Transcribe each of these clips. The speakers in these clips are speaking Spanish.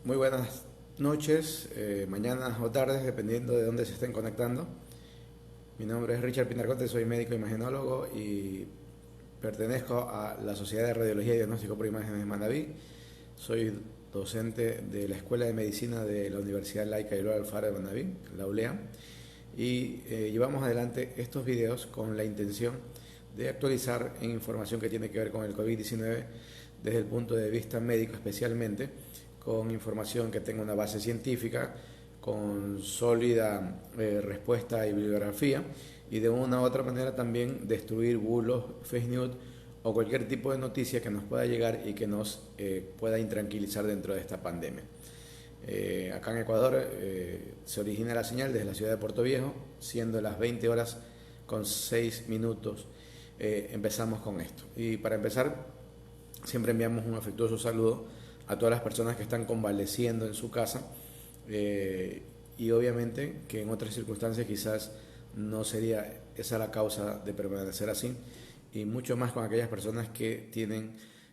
Muy buenas noches, mañanas o tardes, dependiendo de dónde se estén conectando. Mi nombre es Richard Pinarcote, soy médico imagenólogo y pertenezco a la Sociedad de Radiología y Diagnóstico por Imágenes de Manabí. Soy docente de la Escuela de Medicina de la Universidad Laica y Loyola Alfaro de Manabí, la ULEA, y llevamos adelante estos videos con la intención de actualizar en información que tiene que ver con el COVID-19 desde el punto de vista médico especialmente, con información que tenga una base científica, con sólida respuesta y bibliografía, y de una u otra manera también destruir bulos, fake news o cualquier tipo de noticia que nos pueda llegar y que nos pueda intranquilizar dentro de esta pandemia. Acá en Ecuador se origina la señal desde la ciudad de Puerto Viejo, siendo las 20 horas con 6 minutos. Empezamos con esto. Y para empezar, siempre enviamos un afectuoso saludo a todas las personas que están convaleciendo en su casa, y obviamente que en otras circunstancias quizás no sería esa la causa de permanecer así, y mucho más con aquellas personas que tienen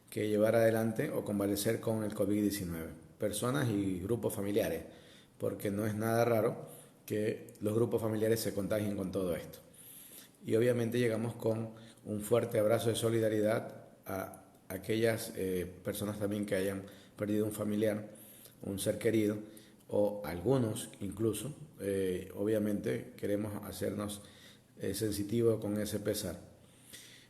que llevar adelante o convalecer con el COVID-19, personas y grupos familiares, porque no es nada raro que los grupos familiares se contagien con todo esto. Y obviamente llegamos con un fuerte abrazo de solidaridad a aquellas personas también que hayan perdido un familiar, un ser querido, o algunos incluso. Obviamente queremos hacernos sensitivos con ese pesar.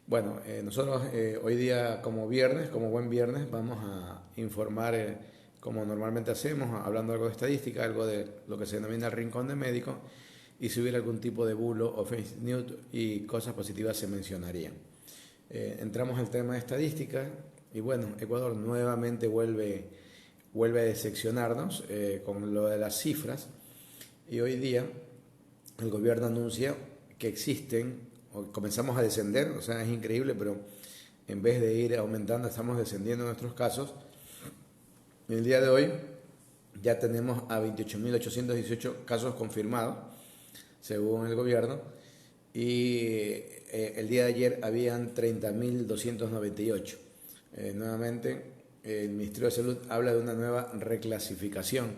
Bueno, nosotros hoy día como viernes, como buen viernes, vamos a informar como normalmente hacemos, hablando algo de estadística, algo de lo que se denomina el rincón de médico, y si hubiera algún tipo de bulo o fake news y cosas positivas se mencionarían. Entramos al tema de estadística y bueno, Ecuador nuevamente vuelve a decepcionarnos con lo de las cifras, y hoy día el gobierno anuncia que existen, o comenzamos a descender, o sea, es increíble, pero en vez de ir aumentando estamos descendiendo nuestros casos. El día de hoy ya tenemos a 28.818 casos confirmados según el gobierno, y el día de ayer habían 30.298. Nuevamente, el Ministerio de Salud habla de una nueva reclasificación,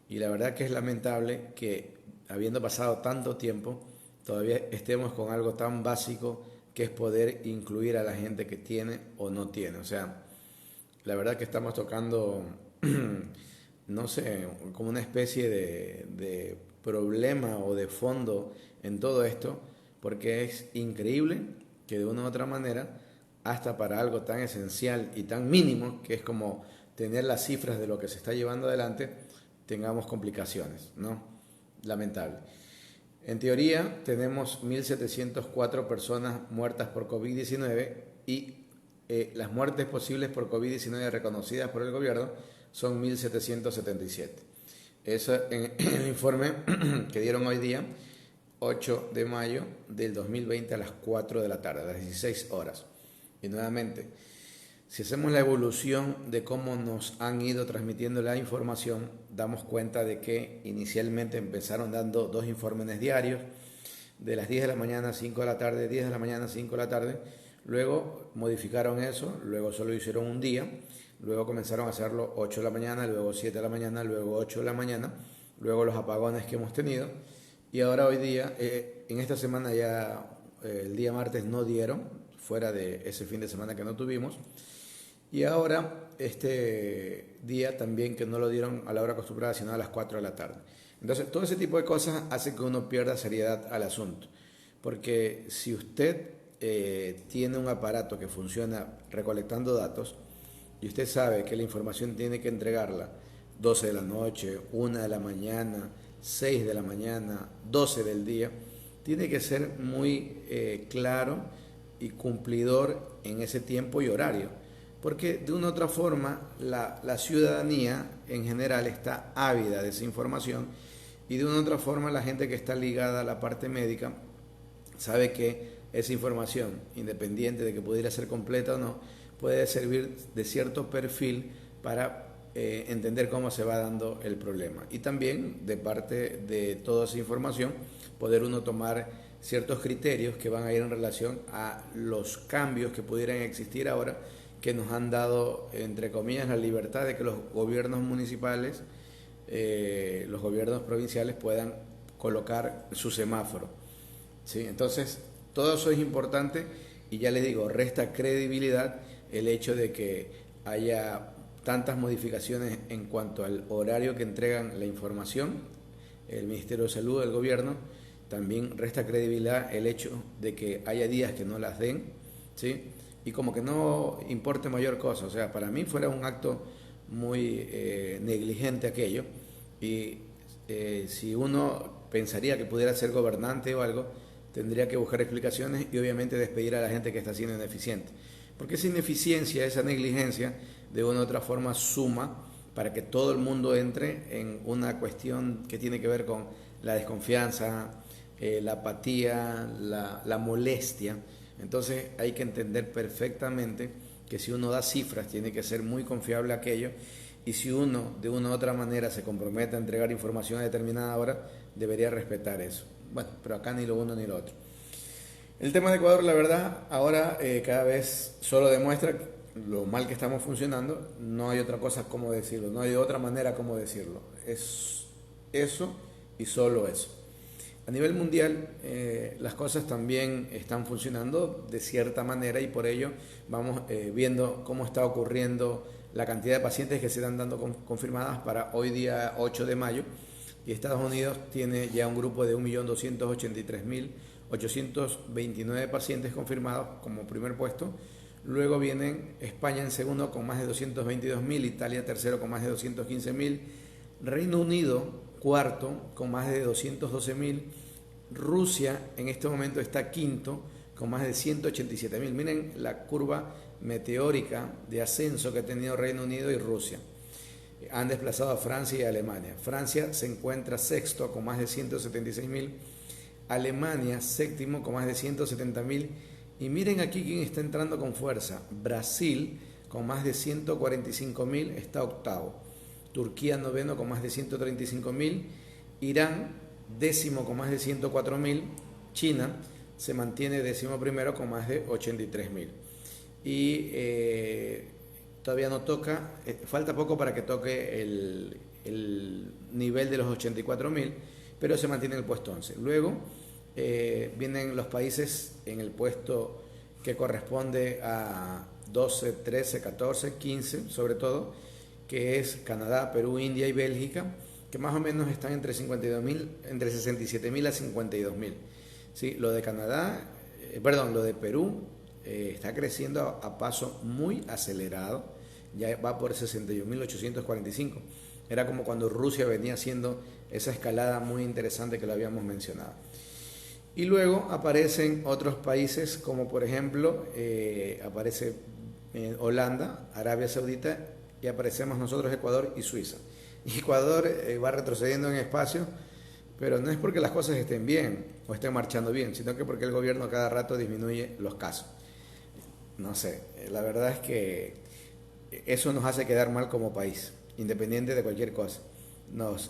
y la verdad que es lamentable que, habiendo pasado tanto tiempo, todavía estemos con algo tan básico que es poder incluir a la gente que tiene o no tiene. O sea, la verdad que estamos tocando, no sé, como una especie de problema o de fondo en todo esto, porque es increíble que de una u otra manera, hasta para algo tan esencial y tan mínimo, que es como tener las cifras de lo que se está llevando adelante, tengamos complicaciones, ¿no? Lamentable. En teoría, tenemos 1.704 personas muertas por COVID-19 y las muertes posibles por COVID-19 reconocidas por el gobierno son 1.777. Eso en el informe que dieron hoy día, 8 de mayo del 2020 a las 4 de la tarde, a las 16 horas. Y nuevamente, si hacemos la evolución de cómo nos han ido transmitiendo la información, damos cuenta de que inicialmente empezaron dando 2 informes diarios, de las 10 de la mañana a 5 de la tarde, 10 de la mañana a 5 de la tarde, luego modificaron eso, luego solo hicieron un día, luego comenzaron a hacerlo 8 de la mañana, luego 7 de la mañana, luego 8 de la mañana, luego los apagones que hemos tenido, y ahora hoy día, en esta semana ya, el día martes no dieron, fuera de ese fin de semana que no tuvimos, y ahora este día también que no lo dieron a la hora acostumbrada, sino a las 4 de la tarde. Entonces, todo ese tipo de cosas hace que uno pierda seriedad al asunto, porque si usted tiene un aparato que funciona recolectando datos, y usted sabe que la información tiene que entregarla 12 de la noche, 1 de la mañana, 6 de la mañana, 12 del día, tiene que ser muy claro y cumplidor en ese tiempo y horario, porque de una u otra forma la ciudadanía en general está ávida de esa información, y de una u otra forma la gente que está ligada a la parte médica sabe que esa información, independiente de que pudiera ser completa o no, puede servir de cierto perfil para entender cómo se va dando el problema, y también de parte de toda esa información poder uno tomar ciertos criterios que van a ir en relación a los cambios que pudieran existir ahora, que nos han dado, entre comillas, la libertad de que los gobiernos municipales, los gobiernos provinciales puedan colocar su semáforo. ¿Sí? Entonces, todo eso es importante y ya les digo, resta credibilidad el hecho de que haya tantas modificaciones en cuanto al horario que entregan la información, el Ministerio de Salud, el gobierno. También resta credibilidad el hecho de que haya días que no las den, ¿sí? Y como que no importe mayor cosa. O sea, para mí fuera un acto muy negligente aquello. Y si uno pensaría que pudiera ser gobernante o algo, tendría que buscar explicaciones y obviamente despedir a la gente que está siendo ineficiente. Porque esa ineficiencia, esa negligencia, de una u otra forma suma para que todo el mundo entre en una cuestión que tiene que ver con la desconfianza, la apatía, la molestia. Entonces hay que entender perfectamente que si uno da cifras tiene que ser muy confiable aquello, y si uno de una u otra manera se compromete a entregar información a determinada hora, debería respetar eso. Bueno, pero acá ni lo uno ni lo otro. El tema de Ecuador, la verdad, ahora cada vez solo demuestra lo mal que estamos funcionando. No hay otra cosa como decirlo, no hay otra manera como decirlo. Es eso y solo eso. A nivel mundial, las cosas también están funcionando de cierta manera y por ello vamos viendo cómo está ocurriendo la cantidad de pacientes que se están dando confirmadas para hoy día 8 de mayo. Y Estados Unidos tiene ya un grupo de 1.283.829 pacientes confirmados como primer puesto. Luego vienen España en segundo con más de 222.000, Italia tercero con más de 215.000, Reino Unido cuarto con más de 212.000, Rusia en este momento está quinto con más de 187.000. Miren la curva meteórica de ascenso que ha tenido Reino Unido y Rusia. Han desplazado a Francia y a Alemania. Francia se encuentra sexto con más de 176.000, Alemania séptimo con más de 170.000, y miren aquí quién está entrando con fuerza. Brasil con más de 145.000 está octavo, Turquía noveno con más de 135.000, Irán décimo con más de 104.000, China se mantiene décimo primero con más de 83.000. Y todavía no toca, falta poco para que toque el nivel de los 84.000, pero se mantiene en el puesto 11. Luego vienen los países en el puesto que corresponde a 12, 13, 14, 15 sobre todo, que es Canadá, Perú, India y Bélgica, que más o menos están entre 52.000, entre 67.000 a 52.000. Sí, lo de Canadá, lo de Perú está creciendo a paso muy acelerado, ya va por 61.845. Era como cuando Rusia venía haciendo esa escalada muy interesante que lo habíamos mencionado. Y luego aparecen otros países como por ejemplo aparece Holanda, Arabia Saudita, y aparecemos nosotros Ecuador y Suiza. Y Ecuador va retrocediendo en espacio, pero no es porque las cosas estén bien o estén marchando bien, sino que porque el gobierno cada rato disminuye los casos. No sé, la verdad es que eso nos hace quedar mal como país, independiente de cualquier cosa.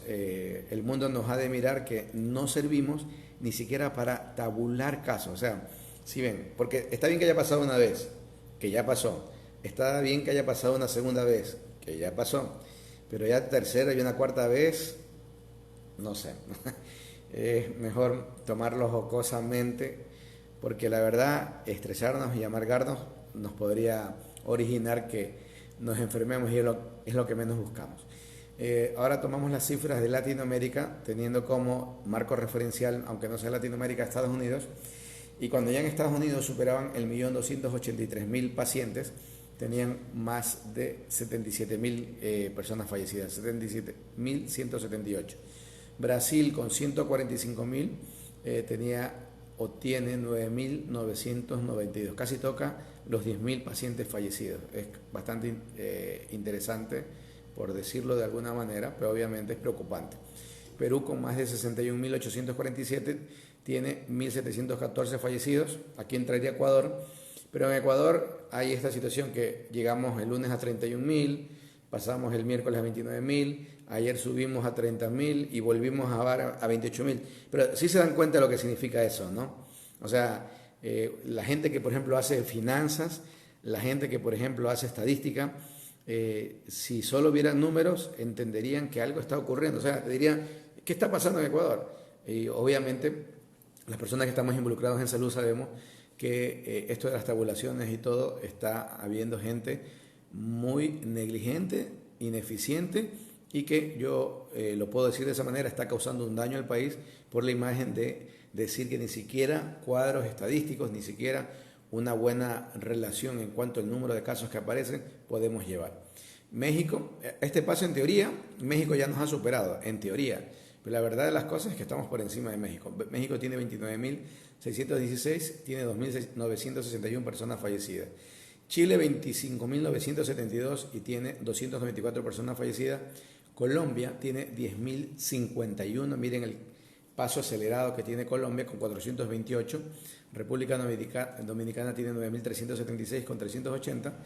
El mundo nos ha de mirar que no servimos ni siquiera para tabular casos. O sea, si ven, porque está bien que haya pasado una vez, que ya pasó. Está bien que haya pasado una segunda vez, que ya pasó. Pero ya tercera y una cuarta vez, no sé. Es mejor tomarlo jocosamente, porque la verdad, estresarnos y amargarnos nos podría originar que nos enfermemos y es lo que menos buscamos. Ahora tomamos las cifras de Latinoamérica, teniendo como marco referencial, aunque no sea Latinoamérica, Estados Unidos, y cuando ya en Estados Unidos superaban el 1.283.000 pacientes, tenían más de 77.000 personas fallecidas, 77.178. Brasil con 145.000 tenía o tiene 9.992, casi toca los 10.000 pacientes fallecidos. Es bastante interesante, por decirlo de alguna manera, pero obviamente es preocupante. Perú con más de 61.847 tiene 1.714 fallecidos. Aquí entraría Ecuador, pero en Ecuador hay esta situación que llegamos el lunes a 31.000, pasamos el miércoles a 29.000, ayer subimos a 30.000 y volvimos a bajar a 28.000. Pero sí se dan cuenta de lo que significa eso, ¿no? O sea, la gente que, por ejemplo, hace finanzas, La gente que, por ejemplo, hace estadística, si solo vieran números, entenderían que algo está ocurriendo. O sea, dirían, ¿qué está pasando en Ecuador? Y obviamente, las personas que estamos involucrados en salud sabemos que esto de las tabulaciones y todo, está habiendo gente muy negligente, ineficiente, y que yo lo puedo decir de esa manera, está causando un daño al país por la imagen de decir que ni siquiera cuadros estadísticos, ni siquiera una buena relación en cuanto al número de casos que aparecen podemos llevar. México, este paso en teoría, México ya nos ha superado, en teoría, pero la verdad de las cosas es que estamos por encima de México. México tiene 29.616, tiene 2.961 personas fallecidas. Chile 25.972 y tiene 294 personas fallecidas. Colombia tiene 10.051, miren el paso acelerado que tiene Colombia con 428. República Dominicana tiene 9.376 con 380.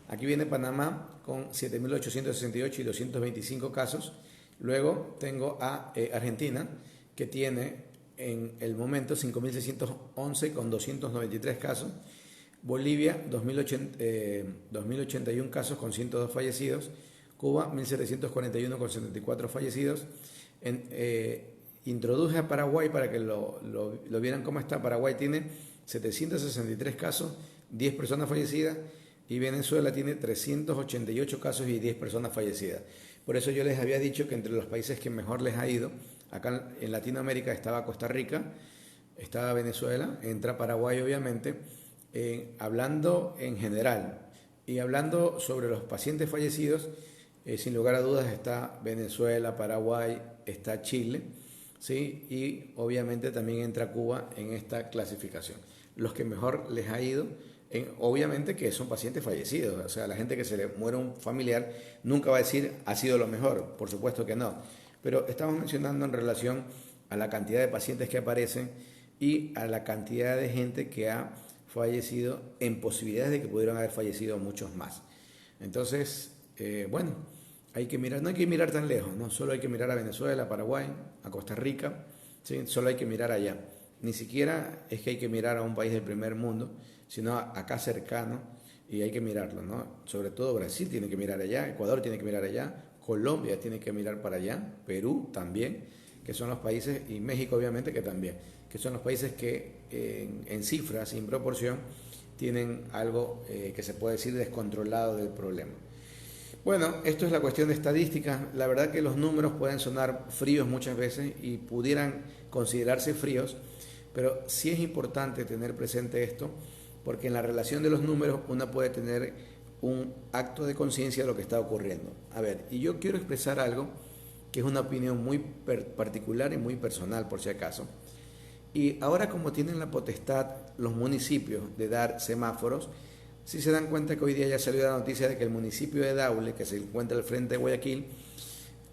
Aquí viene Panamá con 7.868 y 225 casos. Luego tengo a Argentina, que tiene en el momento 5.611 con 293 casos. Bolivia, 2.081 casos con 102 fallecidos. Cuba, 1.741 con 74 fallecidos. Introduje a Paraguay para que lo vieran cómo está. Paraguay tiene 763 casos, 10 personas fallecidas, y Venezuela tiene 388 casos y 10 personas fallecidas. Por eso yo les había dicho que entre los países que mejor les ha ido, acá en Latinoamérica estaba Costa Rica, estaba Venezuela, entra Paraguay obviamente, hablando en general y hablando sobre los pacientes fallecidos, sin lugar a dudas está Venezuela, Paraguay, está Chile, ¿sí? Y obviamente también entra Cuba en esta clasificación. Los que mejor les ha ido, obviamente que son pacientes fallecidos, o sea, la gente que se le muere un familiar nunca va a decir ha sido lo mejor, por supuesto que no, pero estamos mencionando en relación a la cantidad de pacientes que aparecen y a la cantidad de gente que ha fallecido en posibilidades de que pudieran haber fallecido muchos más. Entonces, bueno, hay que mirar, no hay que mirar tan lejos, no solo hay que mirar a Venezuela, a Paraguay, a Costa Rica, ¿sí? Solo hay que mirar allá. Ni siquiera es que hay que mirar a un país del primer mundo, sino acá cercano, y hay que mirarlo, ¿no? Sobre todo Brasil tiene que mirar allá, Ecuador tiene que mirar allá, Colombia tiene que mirar para allá, Perú también, que son los países, y México obviamente que también, que son los países que en cifras, en proporción, tienen algo que se puede decir descontrolado del problema. Bueno, esto es la cuestión de estadística. La verdad que los números pueden sonar fríos muchas veces y pudieran considerarse fríos, pero sí es importante tener presente esto, porque en la relación de los números uno puede tener un acto de conciencia de lo que está ocurriendo. A ver, y yo quiero expresar algo que es una opinión muy particular y muy personal, por si acaso. Y ahora, como tienen la potestad los municipios de dar semáforos, si se dan cuenta que hoy día ya salió la noticia de que el municipio de Daule, que se encuentra al frente de Guayaquil,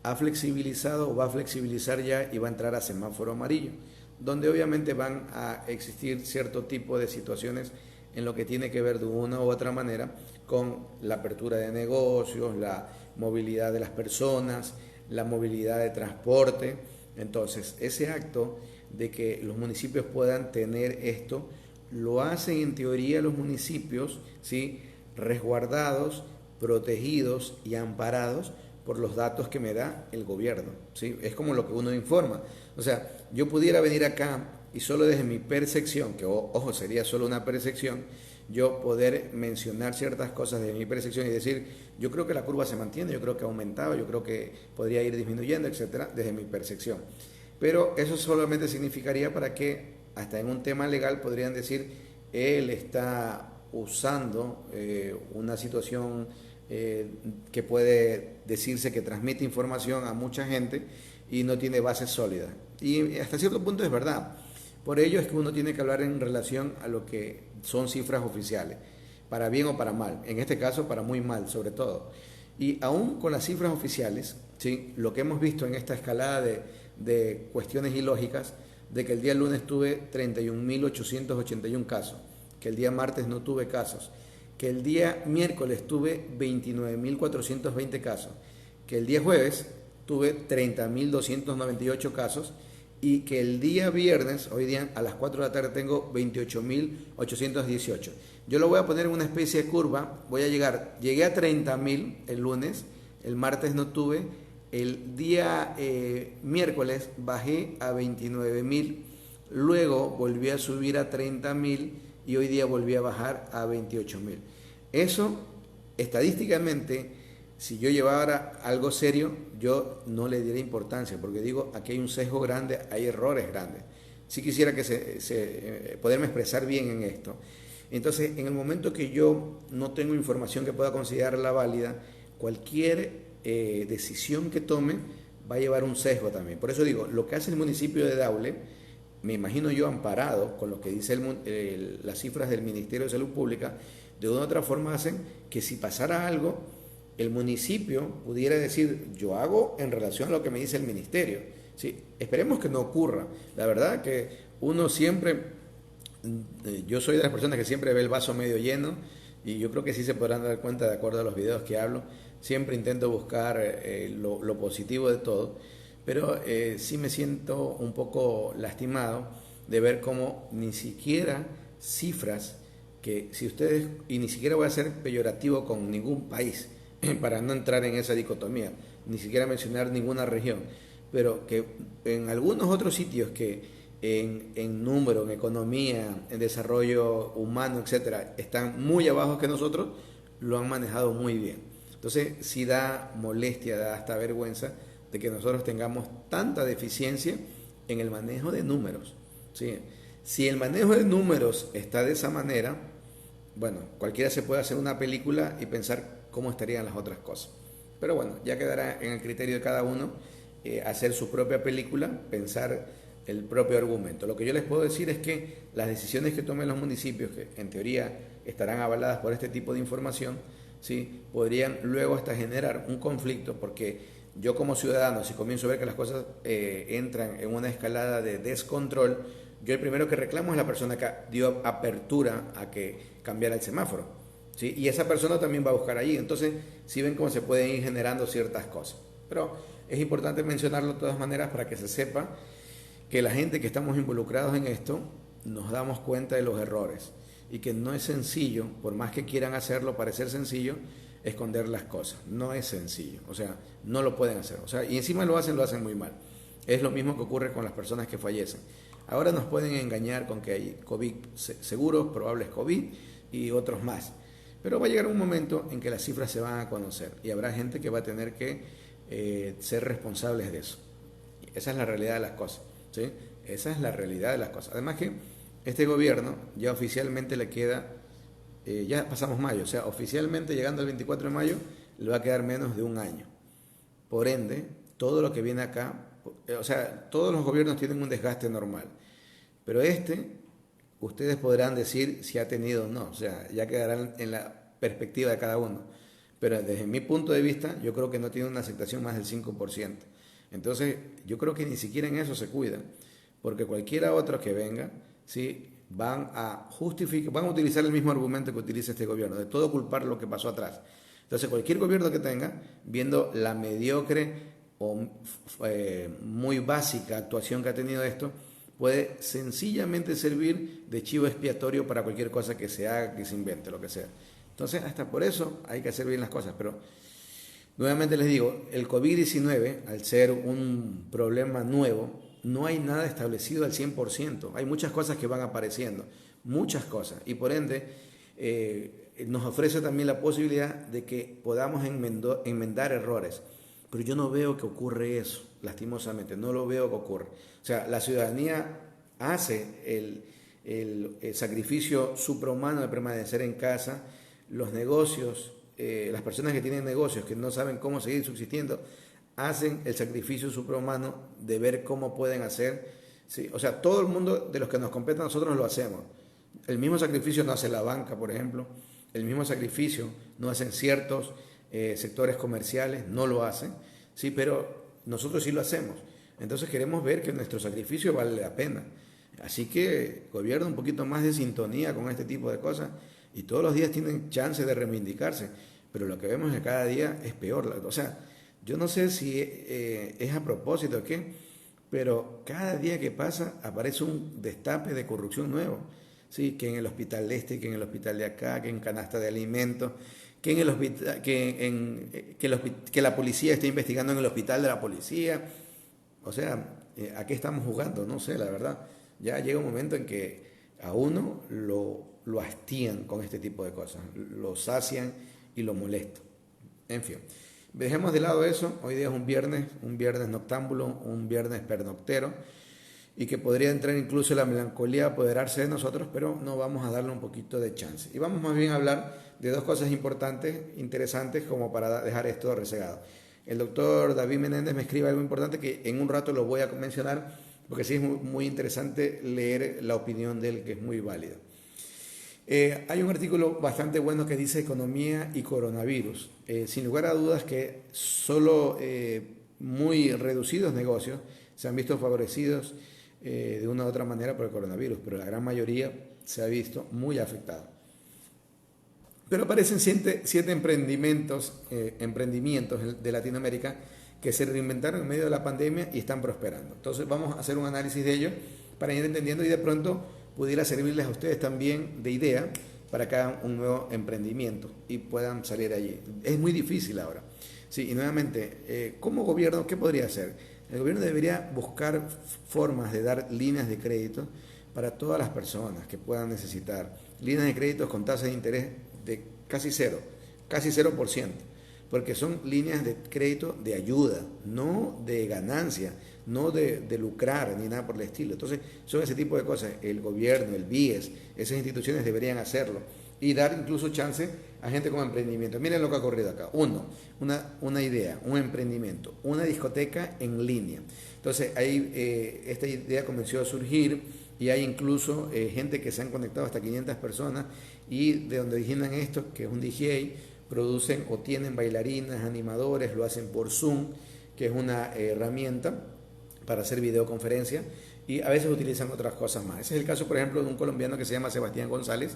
ha flexibilizado o va a flexibilizar ya y va a entrar a semáforo amarillo, donde obviamente van a existir cierto tipo de situaciones en lo que tiene que ver de una u otra manera con la apertura de negocios, la movilidad de las personas, la movilidad de transporte. Entonces, ese acto de que los municipios puedan tener esto, lo hacen en teoría los municipios, ¿sí?, resguardados, protegidos y amparados por los datos que me da el gobierno, ¿sí? Es como lo que uno informa. O sea, yo pudiera venir acá y solo desde mi percepción, que ojo, sería solo una percepción, yo poder mencionar ciertas cosas de mi percepción y decir, yo creo que la curva se mantiene, yo creo que ha aumentado, yo creo que podría ir disminuyendo, etcétera, desde mi percepción. Pero eso solamente significaría para que, hasta en un tema legal, podrían decir, él está usando una situación que puede decirse que transmite información a mucha gente y no tiene bases sólidas. Y hasta cierto punto es verdad. Por ello es que uno tiene que hablar en relación a lo que son cifras oficiales, para bien o para mal, en este caso para muy mal sobre todo. Y aún con las cifras oficiales, ¿sí?, lo que hemos visto en esta escalada de cuestiones ilógicas, de que el día lunes tuve 31.881 casos, que el día martes no tuve casos, que el día miércoles tuve 29.420 casos, que el día jueves tuve 30.298 casos y que el día viernes, hoy día a las 4 de la tarde tengo 28.818. yo lo voy a poner en una especie de curva, llegué a 30.000 el lunes, el martes no tuve, el día miércoles bajé a 29.000, luego volví a subir a 30.000 y hoy día volví a bajar a 28.000. Eso, estadísticamente, si yo llevara algo serio, yo no le diera importancia, porque digo, aquí hay un sesgo grande, hay errores grandes. Sí quisiera que poderme expresar bien en esto. Entonces, en el momento que yo no tengo información que pueda considerarla válida, cualquier decisión que tome va a llevar un sesgo también. Por eso digo, lo que hace el municipio de Daule, me imagino yo amparado con lo que dice las cifras del Ministerio de Salud Pública, de una u otra forma hacen que si pasara algo, el municipio pudiera decir, yo hago en relación a lo que me dice el ministerio. ¿Sí? Esperemos que no ocurra. La verdad que uno siempre, yo soy de las personas que siempre ve el vaso medio lleno, y yo creo que sí se podrán dar cuenta de acuerdo a los videos que hablo. Siempre intento buscar lo positivo de todo, pero sí me siento un poco lastimado de ver cómo ni siquiera cifras que si ustedes, y ni siquiera voy a ser peyorativo con ningún país, para no entrar en esa dicotomía, ni siquiera mencionar ninguna región, pero que en algunos otros sitios que en número, en economía, en desarrollo humano, etcétera, están muy abajo que nosotros, lo han manejado muy bien. Entonces, sí da molestia, da hasta vergüenza de que nosotros tengamos tanta deficiencia en el manejo de números. ¿Sí? Si el manejo de números está de esa manera, bueno, cualquiera se puede hacer una película y pensar cómo estarían las otras cosas. Pero bueno, ya quedará en el criterio de cada uno hacer su propia película, pensar el propio argumento. Lo que yo les puedo decir es que las decisiones que tomen los municipios, que en teoría estarán avaladas por este tipo de información, ¿sí? Podrían luego hasta generar un conflicto, porque yo como ciudadano, si comienzo a ver que las cosas entran en una escalada de descontrol, yo el primero que reclamo es la persona que dio apertura a que cambiara el semáforo, ¿sí? Y esa persona también va a buscar allí. Entonces, si ven cómo se pueden ir generando ciertas cosas. Pero es importante mencionarlo de todas maneras para que se sepa que la gente que estamos involucrados en esto nos damos cuenta de los errores y que no es sencillo, por más que quieran hacerlo parecer sencillo, esconder las cosas. No es sencillo, o sea, no lo pueden hacer. O sea, y encima lo hacen muy mal. Es lo mismo que ocurre con las personas que fallecen. Ahora nos pueden engañar con que hay COVID seguros, probables COVID y otros más. Pero va a llegar un momento en que las cifras se van a conocer y habrá gente que va a tener que ser responsables de eso. Esa es la realidad de las cosas, ¿sí? Esa es la realidad de las cosas. Además que este gobierno ya oficialmente le queda, ya pasamos mayo, o sea, oficialmente llegando al 24 de mayo le va a quedar menos de un año. Por ende, todo lo que viene acá, o sea, todos los gobiernos tienen un desgaste normal, pero ustedes podrán decir si ha tenido o no, o sea, ya quedarán en la perspectiva de cada uno. Pero desde mi punto de vista, yo creo que no tiene una aceptación más del 5%. Entonces, yo creo que ni siquiera en eso se cuidan, porque cualquiera otro que venga, ¿sí? Van a utilizar el mismo argumento que utiliza este gobierno, de todo culpar lo que pasó atrás. Entonces, cualquier gobierno que tenga, viendo la mediocre o muy básica actuación que ha tenido esto, puede sencillamente servir de chivo expiatorio para cualquier cosa que se haga, que se invente, lo que sea. Entonces, hasta por eso hay que hacer bien las cosas. Pero, nuevamente les digo, el COVID-19, al ser un problema nuevo, no hay nada establecido al 100%. Hay muchas cosas que van apareciendo, muchas cosas. Y por ende, nos ofrece también la posibilidad de que podamos enmendar errores. Pero yo no veo que ocurre eso, lastimosamente, no lo veo que ocurre. O sea, la ciudadanía hace el sacrificio suprahumano de permanecer en casa, los negocios, las personas que tienen negocios, que no saben cómo seguir subsistiendo, hacen el sacrificio suprahumano de ver cómo pueden hacer, ¿sí? O sea, todo el mundo de los que nos compete a nosotros lo hacemos. El mismo sacrificio no hace la banca, por ejemplo, el mismo sacrificio no hacen ciertos sectores comerciales, no lo hacen, sí, pero nosotros sí lo hacemos. Entonces queremos ver que nuestro sacrificio vale la pena. Así que gobierno un poquito más de sintonía con este tipo de cosas y todos los días tienen chance de reivindicarse, pero lo que vemos es que cada día es peor. O sea, yo no sé si es a propósito o qué, pero cada día que pasa aparece un destape de corrupción nuevo. ¿sí? Que en el hospital este, que en el hospital de acá, que en canasta de alimentos, que en el hospital, que la policía esté investigando en el hospital de la policía. O sea, ¿a qué estamos jugando? No sé, la verdad. Ya llega un momento en que a uno lo hastían con este tipo de cosas, lo sacian y lo molestan. En fin, dejemos de lado eso. Hoy día es un viernes noctámbulo, un viernes pernoctero, y que podría entrar incluso la melancolía a apoderarse de nosotros, pero no vamos a darle un poquito de chance. Y vamos más bien a hablar de dos cosas importantes, interesantes, como para dejar esto resegado. El doctor David Menéndez me escribe algo importante que en un rato lo voy a mencionar, porque sí es muy interesante leer la opinión de él, que es muy válida. Hay un artículo bastante bueno que dice economía y coronavirus. Sin lugar a dudas que solo muy reducidos negocios se han visto favorecidos de una u otra manera por el coronavirus, pero la gran mayoría se ha visto muy afectada. Pero aparecen siete emprendimientos de Latinoamérica que se reinventaron en medio de la pandemia y están prosperando. Entonces vamos a hacer un análisis de ello para ir entendiendo y de pronto pudiera servirles a ustedes también de idea para que hagan un nuevo emprendimiento y puedan salir allí. Es muy difícil ahora. Sí, y nuevamente, como gobierno, ¿qué podría hacer? El gobierno debería buscar formas de dar líneas de crédito para todas las personas que puedan necesitar. Líneas de crédito con tasas de interés de casi 0%, porque son líneas de crédito de ayuda, no de ganancia, no de lucrar ni nada por el estilo. Entonces, son ese tipo de cosas. El gobierno, el BIES, esas instituciones deberían hacerlo y dar incluso chance a gente con emprendimiento. Miren lo que ha ocurrido acá. Una idea, un emprendimiento, una discoteca en línea. Entonces, ahí esta idea comenzó a surgir y hay incluso gente que se han conectado hasta 500 personas y de donde originan esto, que es un DJ, producen o tienen bailarinas, animadores, lo hacen por Zoom, que es una herramienta para hacer videoconferencia, y a veces utilizan otras cosas más. Ese es el caso, por ejemplo, de un colombiano que se llama Sebastián González,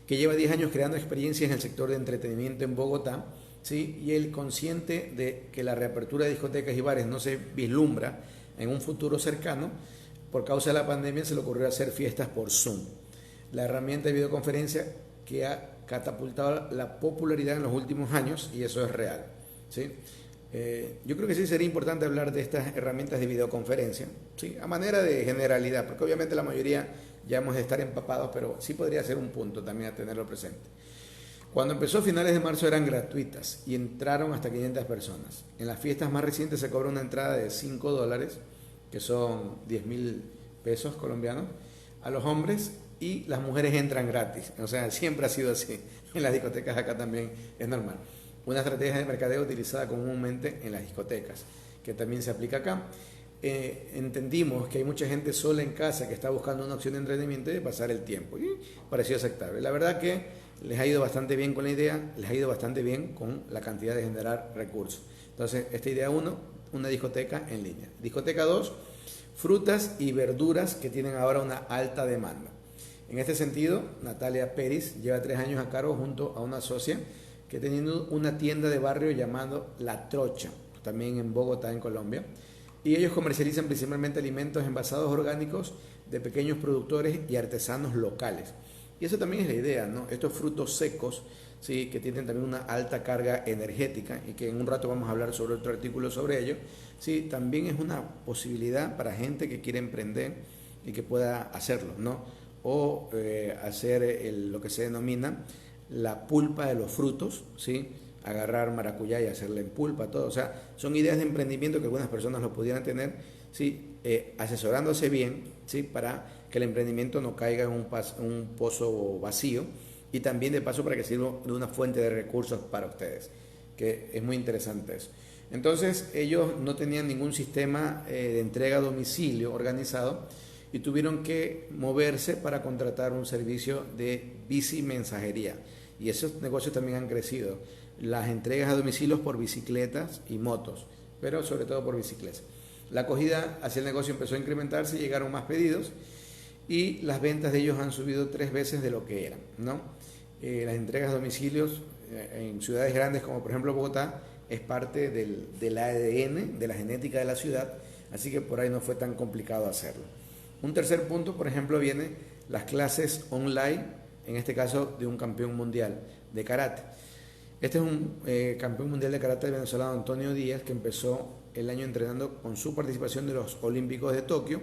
que lleva 10 años creando experiencias en el sector de entretenimiento en Bogotá, ¿sí? Y él, consciente de que la reapertura de discotecas y bares no se vislumbra en un futuro cercano, por causa de la pandemia se le ocurrió hacer fiestas por Zoom. La herramienta de videoconferencia que ha catapultado la popularidad en los últimos años, y eso es real, ¿sí? Yo creo que sí sería importante hablar de estas herramientas de videoconferencia, ¿sí? A manera de generalidad, porque obviamente la mayoría ya hemos de estar empapados, pero sí podría ser un punto también a tenerlo presente. Cuando empezó a finales de marzo eran gratuitas y entraron hasta 500 personas. En las fiestas más recientes se cobra una entrada de $5, que son 10.000 pesos colombianos, a los hombres, y las mujeres entran gratis. O sea, siempre ha sido así. En las discotecas acá también es normal. Una estrategia de mercadeo utilizada comúnmente en las discotecas, que también se aplica acá. Entendimos que hay mucha gente sola en casa que está buscando una opción de entretenimiento y de pasar el tiempo, y pareció aceptable. La verdad que les ha ido bastante bien con la idea, les ha ido bastante bien con la cantidad de generar recursos. Entonces, esta idea 1, una discoteca en línea. Discoteca 2, frutas y verduras que tienen ahora una alta demanda. En este sentido, Natalia Pérez lleva 3 años a cargo junto a una socia que teniendo una tienda de barrio llamado La Trocha, también en Bogotá, en Colombia, y ellos comercializan principalmente alimentos envasados orgánicos de pequeños productores y artesanos locales. Y eso también es la idea, ¿no? Estos frutos secos, ¿sí? Que tienen también una alta carga energética y que en un rato vamos a hablar sobre otro artículo sobre ello, ¿sí? También es una posibilidad para gente que quiere emprender y que pueda hacerlo, ¿no? O hacer lo que se denomina la pulpa de los frutos, ¿sí? Agarrar maracuyá y hacerla en pulpa, todo. O sea, son ideas de emprendimiento que algunas personas lo pudieran tener, ¿sí? Asesorándose bien, ¿sí? Para que el emprendimiento no caiga en un pozo vacío, y también de paso para que sirva de una fuente de recursos para ustedes, que es muy interesante eso. Entonces, ellos no tenían ningún sistema de entrega a domicilio organizado y tuvieron que moverse para contratar un servicio de bici mensajería. Y esos negocios también han crecido. Las entregas a domicilios por bicicletas y motos, pero sobre todo por bicicletas. La acogida hacia el negocio empezó a incrementarse, llegaron más pedidos y las ventas de ellos han subido 3 veces de lo que eran, ¿no? Las entregas a domicilios en ciudades grandes como por ejemplo Bogotá es parte del ADN, de la genética de la ciudad, así que por ahí no fue tan complicado hacerlo. Un tercer punto, por ejemplo, viene las clases online, en este caso de un campeón mundial de karate. Este es un campeón mundial de karate venezolano, Antonio Díaz, que empezó el año entrenando con su participación de los Olímpicos de Tokio,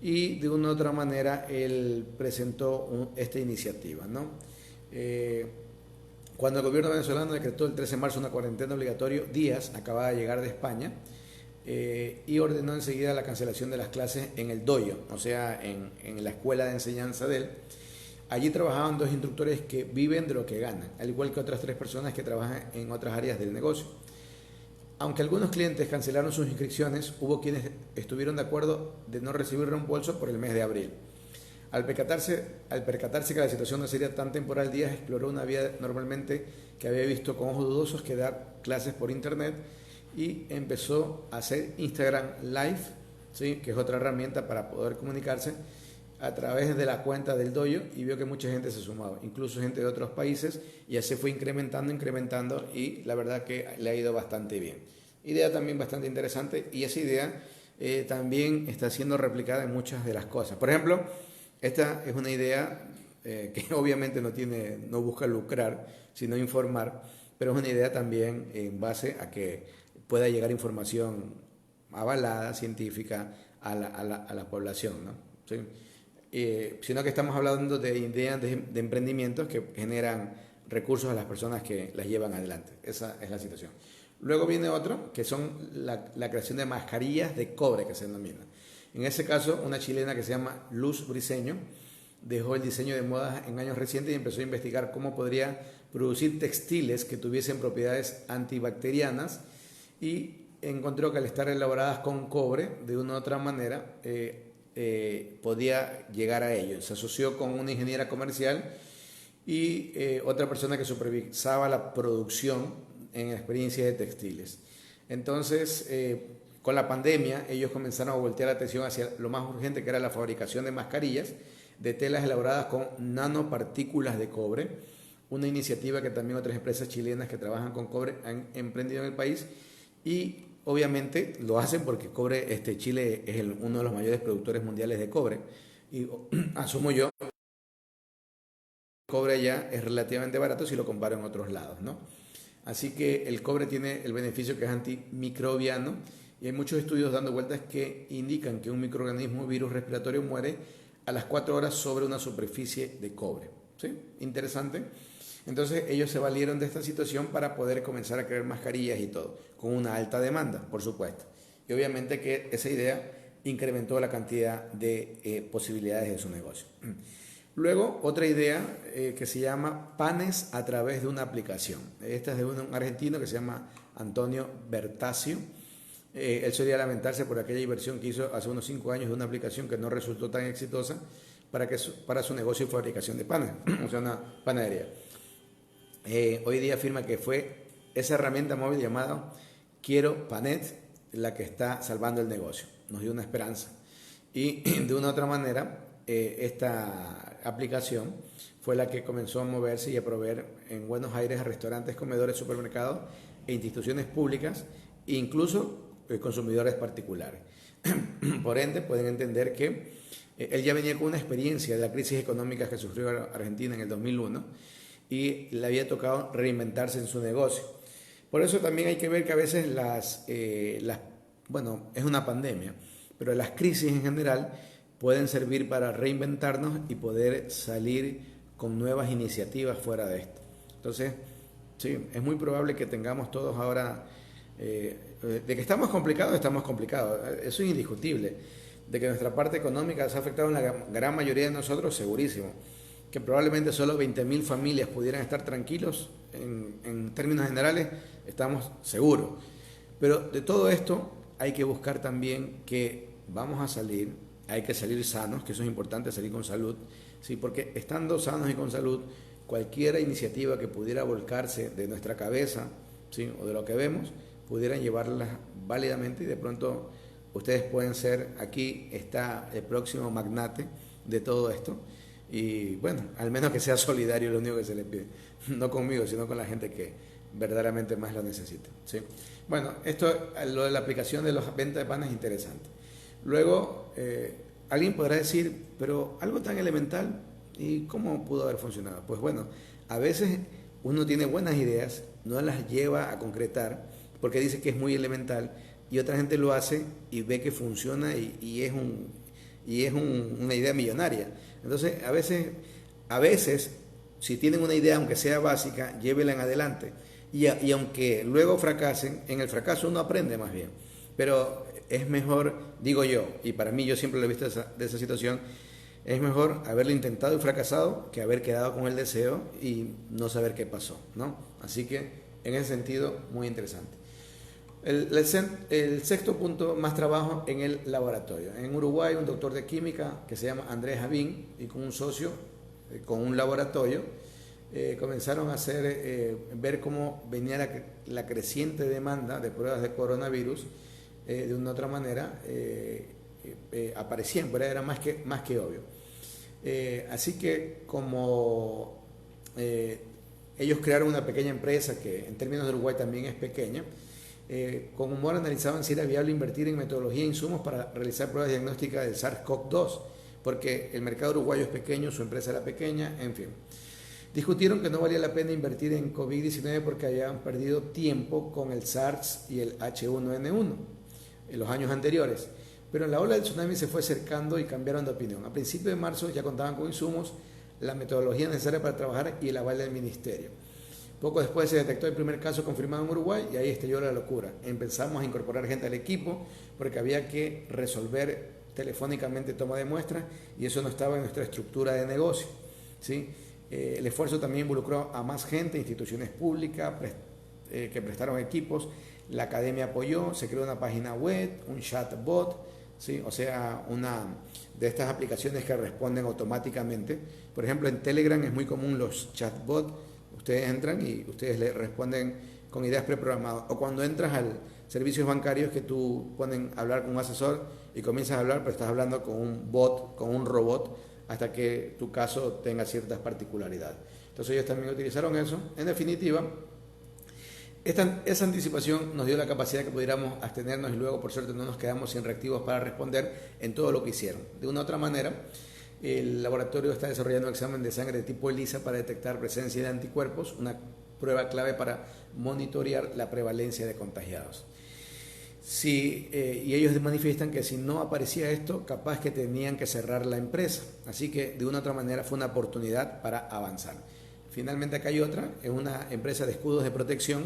y de una u otra manera él presentó esta iniciativa, ¿no? Cuando el gobierno venezolano decretó el 13 de marzo una cuarentena obligatoria, Díaz acababa de llegar de España y ordenó enseguida la cancelación de las clases en el dojo, o sea, en la escuela de enseñanza de él. Allí trabajaban 2 instructores que viven de lo que ganan, al igual que otras 3 personas que trabajan en otras áreas del negocio. Aunque algunos clientes cancelaron sus inscripciones, hubo quienes estuvieron de acuerdo de no recibir reembolso por el mes de abril. Al percatarse que la situación no sería tan temporal, Díaz exploró una vía normalmente que había visto con ojos dudosos, que dar clases por internet, y empezó a hacer Instagram Live, ¿sí?, que es otra herramienta para poder comunicarse a través de la cuenta del dojo, y vio que mucha gente se sumaba, incluso gente de otros países, y así fue incrementando, y la verdad que le ha ido bastante bien. Idea también bastante interesante, y esa idea también está siendo replicada en muchas de las cosas. Por ejemplo, esta es una idea que obviamente no busca lucrar, sino informar, pero es una idea también en base a que pueda llegar información avalada, científica, a la población, ¿no? ¿Sí? Sino que estamos hablando de ideas de emprendimientos que generan recursos a las personas que las llevan adelante. Esa es la situación. Luego viene otro, que son la creación de mascarillas de cobre, que se denomina. En ese caso, una chilena que se llama Luz Briceño dejó el diseño de modas en años recientes y empezó a investigar cómo podría producir textiles que tuviesen propiedades antibacterianas, y encontró que al estar elaboradas con cobre, de una u otra manera, podía llegar a ello. Se asoció con una ingeniera comercial y otra persona que supervisaba la producción en experiencias de textiles. Entonces, con la pandemia, ellos comenzaron a voltear la atención hacia lo más urgente, que era la fabricación de mascarillas de telas elaboradas con nanopartículas de cobre, una iniciativa que también otras empresas chilenas que trabajan con cobre han emprendido en el país, y obviamente lo hacen porque Chile es uno de los mayores productores mundiales de cobre, y asumo yo que el cobre ya es relativamente barato si lo comparo en otros lados, ¿no? Así que el cobre tiene el beneficio que es antimicrobiano, y hay muchos estudios dando vueltas que indican que un microorganismo virus respiratorio muere a las 4 horas sobre una superficie de cobre. ¿Sí? Interesante. Entonces ellos se valieron de esta situación para poder comenzar a crear mascarillas y todo, con una alta demanda, por supuesto. Y obviamente que esa idea incrementó la cantidad de posibilidades de su negocio. Luego, otra idea que se llama panes a través de una aplicación. Esta es de un argentino que se llama Antonio Bertasio. Él solía lamentarse por aquella inversión que hizo hace unos 5 años de una aplicación que no resultó tan exitosa para su negocio de fabricación de panes, o sea, una panadería. Hoy día afirma que fue esa herramienta móvil llamada Quiero Panet la que está salvando el negocio. Nos dio una esperanza. Y de una u otra manera, esta aplicación fue la que comenzó a moverse y a proveer en Buenos Aires a restaurantes, comedores, supermercados e instituciones públicas, e incluso consumidores particulares. Por ende, pueden entender que él ya venía con una experiencia de la crisis económica que sufrió Argentina en el 2001, y le había tocado reinventarse en su negocio. Por eso también hay que ver que a veces bueno, es una pandemia, pero las crisis en general pueden servir para reinventarnos y poder salir con nuevas iniciativas fuera de esto. Entonces, sí, es muy probable que tengamos todos ahora, de que estamos complicados, eso es indiscutible. De que nuestra parte económica se ha afectado en la gran mayoría de nosotros, segurísimo. Que probablemente solo 20.000 familias pudieran estar tranquilos, en términos generales, estamos seguros. Pero de todo esto hay que buscar también que vamos a salir, hay que salir sanos, que eso es importante, salir con salud, ¿sí? Porque estando sanos y con salud, cualquier iniciativa que pudiera volcarse de nuestra cabeza, ¿sí?, o de lo que vemos, pudieran llevarlas válidamente, y de pronto ustedes pueden ser, aquí está el próximo magnate de todo esto. Y bueno, al menos que sea solidario, lo único que se le pide, no conmigo, sino con la gente que verdaderamente más lo necesita, ¿sí? Bueno, lo de la aplicación de las ventas de panes es interesante. Luego, alguien podrá decir, pero algo tan elemental, ¿y cómo pudo haber funcionado? Pues bueno, a veces uno tiene buenas ideas, no las lleva a concretar porque dice que es muy elemental y otra gente lo hace y ve que funciona una idea millonaria. Entonces, a veces, si tienen una idea, aunque sea básica, llévela en adelante. Y aunque luego fracasen, en el fracaso uno aprende más bien. Pero es mejor, digo yo, y para mí yo siempre lo he visto de esa situación, es mejor haberlo intentado y fracasado que haber quedado con el deseo y no saber qué pasó, ¿no? Así que, en ese sentido, muy interesante. El sexto punto, más trabajo en el laboratorio. En Uruguay, un doctor de química que se llama Andrés Javín y con un socio, con un laboratorio, comenzaron a ver cómo venía la creciente demanda de pruebas de coronavirus. De una u otra manera aparecían, pero era más que obvio. Así que como ellos crearon una pequeña empresa que en términos de Uruguay también es pequeña, con humor analizaban si era viable invertir en metodología e insumos para realizar pruebas diagnósticas del SARS-CoV-2, porque el mercado uruguayo es pequeño, su empresa era pequeña, en fin. Discutieron que no valía la pena invertir en COVID-19 porque habían perdido tiempo con el SARS y el H1N1 en los años anteriores. Pero la ola del tsunami se fue acercando y cambiaron de opinión. A principios de marzo ya contaban con insumos, la metodología necesaria para trabajar y el aval del ministerio. Poco después se detectó el primer caso confirmado en Uruguay y ahí estalló la locura. Empezamos a incorporar gente al equipo porque había que resolver telefónicamente toma de muestras y eso no estaba en nuestra estructura de negocio, ¿sí? El esfuerzo también involucró a más gente, instituciones públicas que prestaron equipos, la academia apoyó, se creó una página web, un chatbot, ¿sí? O sea, una de estas aplicaciones que responden automáticamente. Por ejemplo, en Telegram es muy común los chatbots. Ustedes entran y ustedes le responden con ideas preprogramadas. O cuando entras al servicios bancarios que tú ponen a hablar con un asesor y comienzas a hablar, pero estás hablando con un bot, con un robot, hasta que tu caso tenga ciertas particularidades. Entonces ellos también utilizaron eso. En definitiva, esa anticipación nos dio la capacidad que pudiéramos abstenernos y luego, por suerte, no nos quedamos sin reactivos para responder en todo lo que hicieron. De una u otra manera, el laboratorio está desarrollando un examen de sangre de tipo ELISA para detectar presencia de anticuerpos, una prueba clave para monitorear la prevalencia de contagiados. Y ellos manifiestan que si no aparecía esto, capaz que tenían que cerrar la empresa. Así que de una u otra manera fue una oportunidad para avanzar. Finalmente acá hay otra, es una empresa de escudos de protección.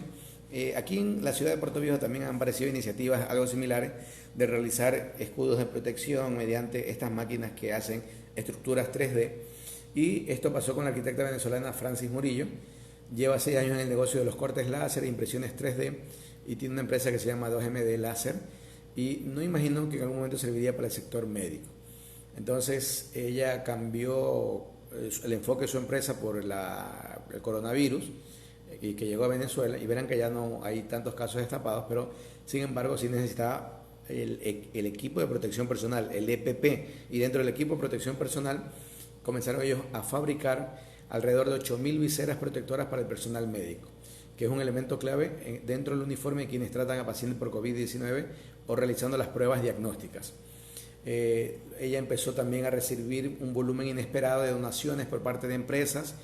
Aquí en la ciudad de Puerto Viejo también han aparecido iniciativas algo similares de realizar escudos de protección mediante estas máquinas que hacen estructuras 3D. Y esto pasó con la arquitecta venezolana Francis Murillo. Lleva 6 años en el negocio de los cortes láser e impresiones 3D y tiene una empresa que se llama 2MD Láser y no imaginó que en algún momento serviría para el sector médico. Entonces ella cambió el enfoque de su empresa por el coronavirus y que llegó a Venezuela y verán que ya no hay tantos casos destapados, pero sin embargo sí necesitaba el equipo de protección personal, el EPP, y dentro del equipo de protección personal comenzaron ellos a fabricar alrededor de 8.000 viseras protectoras para el personal médico, que es un elemento clave dentro del uniforme de quienes tratan a pacientes por COVID-19 o realizando las pruebas diagnósticas. Ella empezó también a recibir un volumen inesperado de donaciones por parte de empresas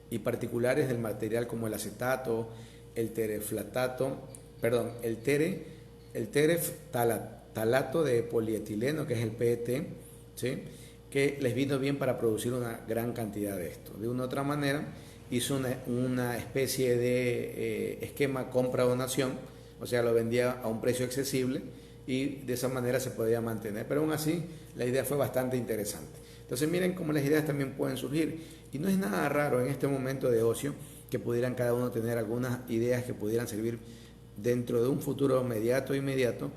y particulares del material como el acetato, el tereftalato de polietileno, que es el PET, ¿sí? Que les vino bien para producir una gran cantidad de esto. De una u otra manera, hizo una especie de esquema compra-donación, o sea, lo vendía a un precio accesible y de esa manera se podía mantener. Pero aún así, la idea fue bastante interesante. Entonces miren cómo las ideas también pueden surgir. Y no es nada raro en este momento de ocio que pudieran cada uno tener algunas ideas que pudieran servir dentro de un futuro inmediato,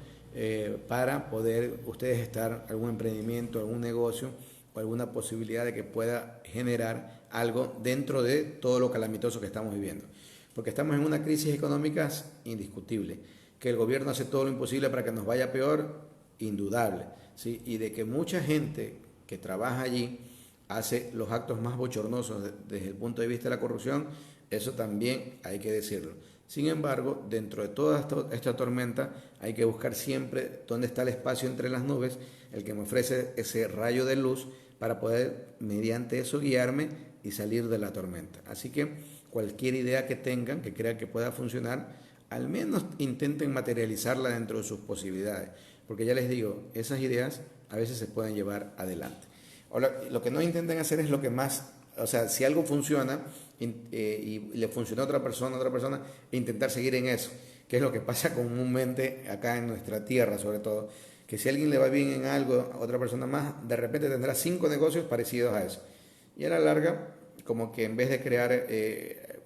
para poder ustedes estar algún emprendimiento, algún negocio o alguna posibilidad de que pueda generar algo dentro de todo lo calamitoso que estamos viviendo. Porque estamos en una crisis económica indiscutible, que el gobierno hace todo lo imposible para que nos vaya peor, indudable, ¿sí? Y de que mucha gente que trabaja allí hace los actos más bochornosos desde el punto de vista de la corrupción, eso también hay que decirlo. Sin embargo, dentro de toda esta tormenta hay que buscar siempre dónde está el espacio entre las nubes, el que me ofrece ese rayo de luz para poder mediante eso guiarme y salir de la tormenta. Así que cualquier idea que tengan, que crean que pueda funcionar, al menos intenten materializarla dentro de sus posibilidades, porque ya les digo, esas ideas a veces se pueden llevar adelante. O lo que no intenten hacer es lo que más, o sea, si algo funciona y le funciona a otra persona, intentar seguir en eso, que es lo que pasa comúnmente acá en nuestra tierra, sobre todo, que si a alguien le va bien en algo, a otra persona más, de repente tendrá 5 negocios parecidos a eso. Y a la larga, como que en vez de crear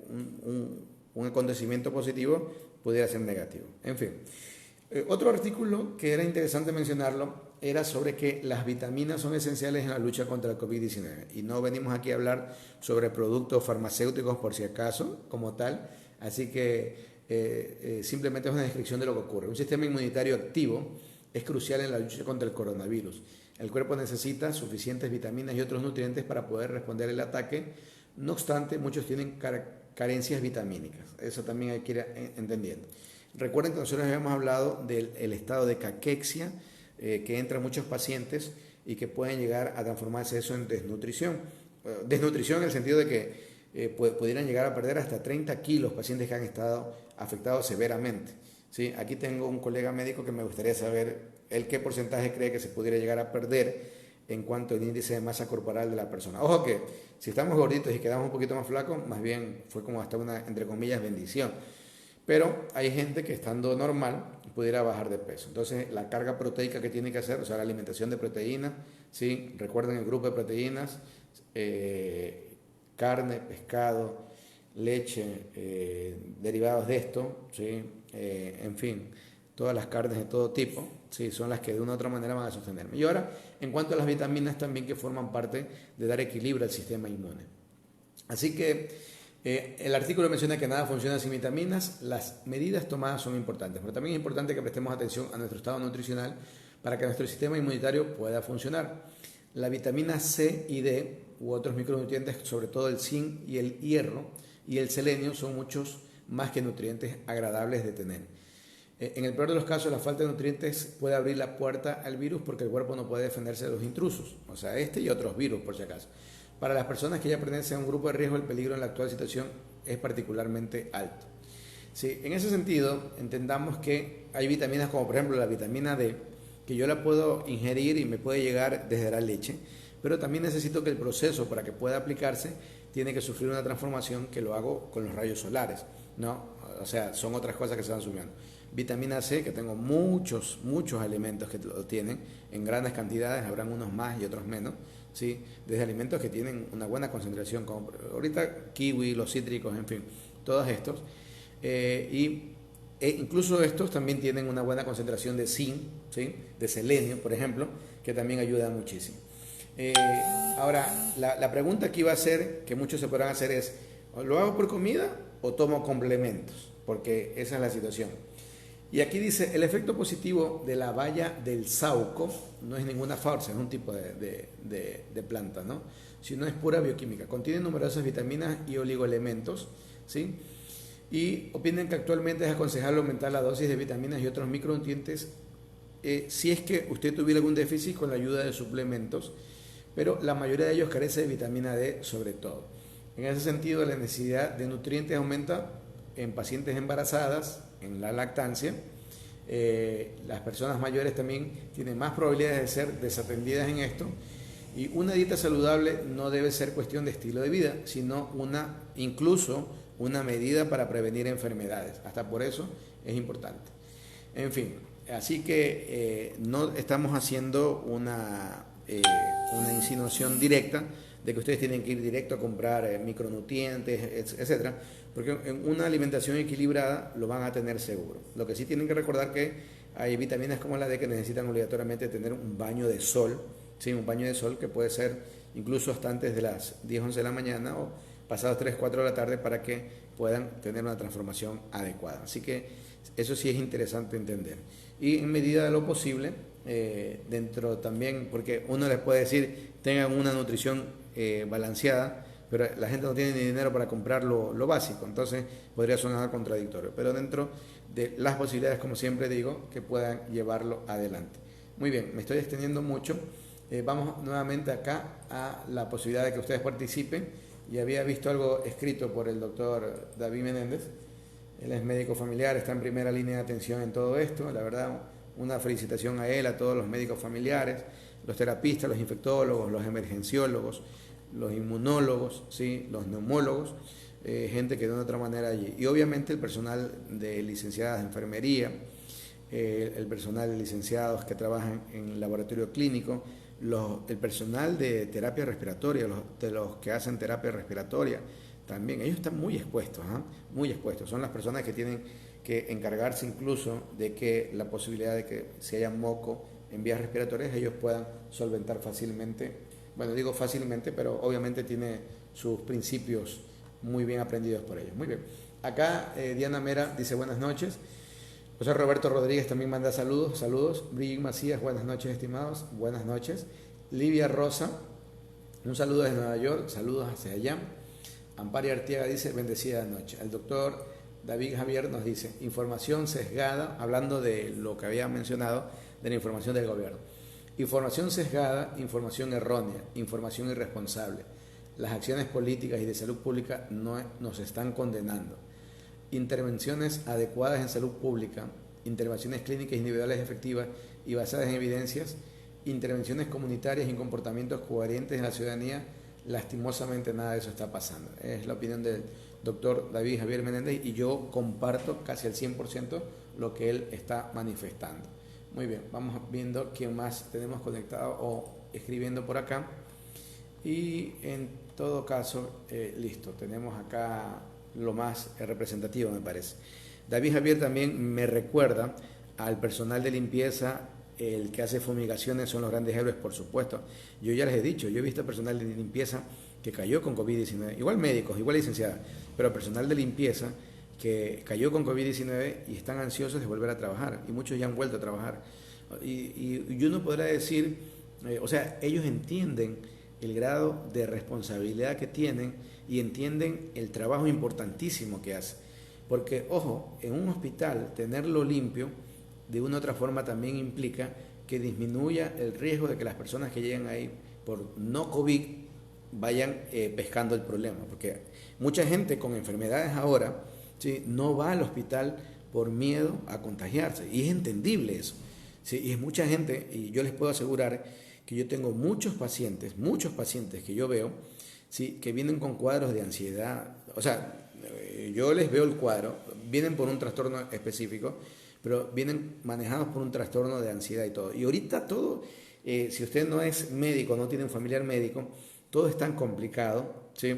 un acontecimiento positivo, pudiera ser negativo. En fin. Otro artículo que era interesante mencionarlo era sobre que las vitaminas son esenciales en la lucha contra el COVID-19. Y no venimos aquí a hablar sobre productos farmacéuticos por si acaso, como tal. Así que simplemente es una descripción de lo que ocurre. Un sistema inmunitario activo es crucial en la lucha contra el coronavirus. El cuerpo necesita suficientes vitaminas y otros nutrientes para poder responder al ataque. No obstante, muchos tienen carencias vitamínicas. Eso también hay que ir entendiendo. Recuerden que nosotros habíamos hablado del estado de caquexia, que entra en muchos pacientes y que pueden llegar a transformarse eso en desnutrición. Desnutrición en el sentido de que pudieran llegar a perder hasta 30 kilos pacientes que han estado afectados severamente. ¿Sí? Aquí tengo un colega médico que me gustaría saber él qué porcentaje cree que se pudiera llegar a perder en cuanto al índice de masa corporal de la persona. Ojo que si estamos gorditos y quedamos un poquito más flacos, más bien fue como hasta una, entre comillas, bendición. Pero hay gente que estando normal pudiera bajar de peso. Entonces, la carga proteica que tiene que hacer, o sea, la alimentación de proteína, ¿sí? Recuerden el grupo de proteínas, carne, pescado, leche, derivados de esto, ¿sí? En fin, todas las carnes de todo tipo, ¿sí? Son las que de una u otra manera van a sostenerme. Y ahora, en cuanto a las vitaminas también que forman parte de dar equilibrio al sistema inmune. Así que el artículo menciona que nada funciona sin vitaminas, las medidas tomadas son importantes, pero también es importante que prestemos atención a nuestro estado nutricional para que nuestro sistema inmunitario pueda funcionar. La vitamina C y D u otros micronutrientes, sobre todo el zinc y el hierro y el selenio, son muchos más que nutrientes agradables de tener. En el peor de los casos, la falta de nutrientes puede abrir la puerta al virus porque el cuerpo no puede defenderse de los intrusos, o sea, este y otros virus por si acaso. Para las personas que ya pertenecen a un grupo de riesgo, el peligro en la actual situación es particularmente alto. Sí, en ese sentido, entendamos que hay vitaminas como por ejemplo la vitamina D, que yo la puedo ingerir y me puede llegar desde la leche, pero también necesito que el proceso para que pueda aplicarse tiene que sufrir una transformación que lo hago con los rayos solares, ¿no? O sea, son otras cosas que se van subiendo. Vitamina C, que tengo muchos alimentos que lo tienen en grandes cantidades, habrán unos más y otros menos, ¿sí? Desde alimentos que tienen una buena concentración, como ahorita kiwi, los cítricos, en fin, todos estos. Incluso estos también tienen una buena concentración de zinc, ¿sí? De selenio, por ejemplo, que también ayuda muchísimo. Ahora, la pregunta que iba a hacer, que muchos se podrán hacer es, ¿lo hago por comida o tomo complementos? Porque esa es la situación. Y aquí dice, el efecto positivo de la baya del saúco no es ninguna farsa, es un tipo de planta, ¿no? Sino es pura bioquímica. Contiene numerosas vitaminas y oligoelementos, ¿sí? Y opinan que actualmente es aconsejable aumentar la dosis de vitaminas y otros micronutrientes si es que usted tuviera algún déficit con la ayuda de suplementos, pero la mayoría de ellos carece de vitamina D sobre todo. En ese sentido, la necesidad de nutrientes aumenta en pacientes embarazadas, en la lactancia. Las personas mayores también tienen más probabilidades de ser desatendidas en esto, y una dieta saludable no debe ser cuestión de estilo de vida, sino incluso una medida para prevenir enfermedades. Hasta por eso es importante. En fin, así que no estamos haciendo una insinuación directa de que ustedes tienen que ir directo a comprar micronutrientes, etcétera, porque en una alimentación equilibrada lo van a tener seguro. Lo que sí tienen que recordar que hay vitaminas como la D que necesitan obligatoriamente tener un baño de sol, ¿sí? Un baño de sol que puede ser incluso hasta antes de las 10, 11 de la mañana o pasados 3, 4 de la tarde para que puedan tener una transformación adecuada. Así que eso sí es interesante entender. Y en medida de lo posible, dentro también, porque uno les puede decir, tengan una nutrición balanceada, pero la gente no tiene ni dinero para comprar lo básico, entonces podría sonar contradictorio, pero dentro de las posibilidades, como siempre digo, que puedan llevarlo adelante. Muy bien, me estoy extendiendo mucho. Vamos nuevamente acá a la posibilidad de que ustedes participen. Y había visto algo escrito por el doctor David Menéndez. Él es médico familiar, está en primera línea de atención en todo esto. La verdad, una felicitación a él, a todos los médicos familiares, los terapistas, los infectólogos, los emergenciólogos, los inmunólogos, ¿sí? Los neumólogos, gente que de una u otra manera allí. Y obviamente el personal de licenciadas de enfermería, el personal de licenciados que trabajan en el laboratorio clínico, el personal de terapia respiratoria, de los que hacen terapia respiratoria, también ellos están muy expuestos, muy expuestos. Son las personas que tienen que encargarse incluso de que la posibilidad de que si haya moco en vías respiratorias ellos puedan solventar fácilmente. Bueno, digo fácilmente, pero obviamente tiene sus principios muy bien aprendidos por ellos. Muy bien. Acá Diana Mera dice buenas noches. José Roberto Rodríguez también manda saludos. Saludos. Brigitte Macías, buenas noches, estimados. Buenas noches. Livia Rosa, un saludo desde Nueva York. Saludos hacia allá. Ampari Artiaga dice bendecida noche. El doctor David Javier nos dice información sesgada, hablando de lo que había mencionado, de la información del gobierno. Información sesgada, información errónea, información irresponsable. Las acciones políticas y de salud pública no nos están condenando. Intervenciones adecuadas en salud pública, intervenciones clínicas individuales efectivas y basadas en evidencias, intervenciones comunitarias y comportamientos coherentes en la ciudadanía, lastimosamente nada de eso está pasando. Es la opinión del doctor David Javier Menéndez y yo comparto casi al 100% lo que él está manifestando. Muy bien, vamos viendo quién más tenemos conectado o escribiendo por acá. Y en todo caso, listo, tenemos acá lo más representativo, me parece. David Javier también me recuerda al personal de limpieza, el que hace fumigaciones son los grandes héroes, por supuesto. Yo ya les he dicho, yo he visto personal de limpieza que cayó con COVID-19, igual médicos, igual licenciados, pero personal de limpieza que cayó con COVID-19 y están ansiosos de volver a trabajar, y muchos ya han vuelto a trabajar. Y uno podrá decir, o sea, ellos entienden el grado de responsabilidad que tienen y entienden el trabajo importantísimo que hace. Porque, ojo, en un hospital tenerlo limpio de una u otra forma también implica que disminuya el riesgo de que las personas que llegan ahí por no COVID vayan pescando el problema. Porque mucha gente con enfermedades ahora, ¿sí?, no va al hospital por miedo a contagiarse. Y es entendible eso. ¿Sí? Y es mucha gente, y yo les puedo asegurar que yo tengo muchos pacientes que yo veo, ¿sí?, que vienen con cuadros de ansiedad. O sea, yo les veo el cuadro, vienen por un trastorno específico, pero vienen manejados por un trastorno de ansiedad y todo. Y ahorita todo, si usted no es médico, no tiene un familiar médico, todo es tan complicado, ¿sí?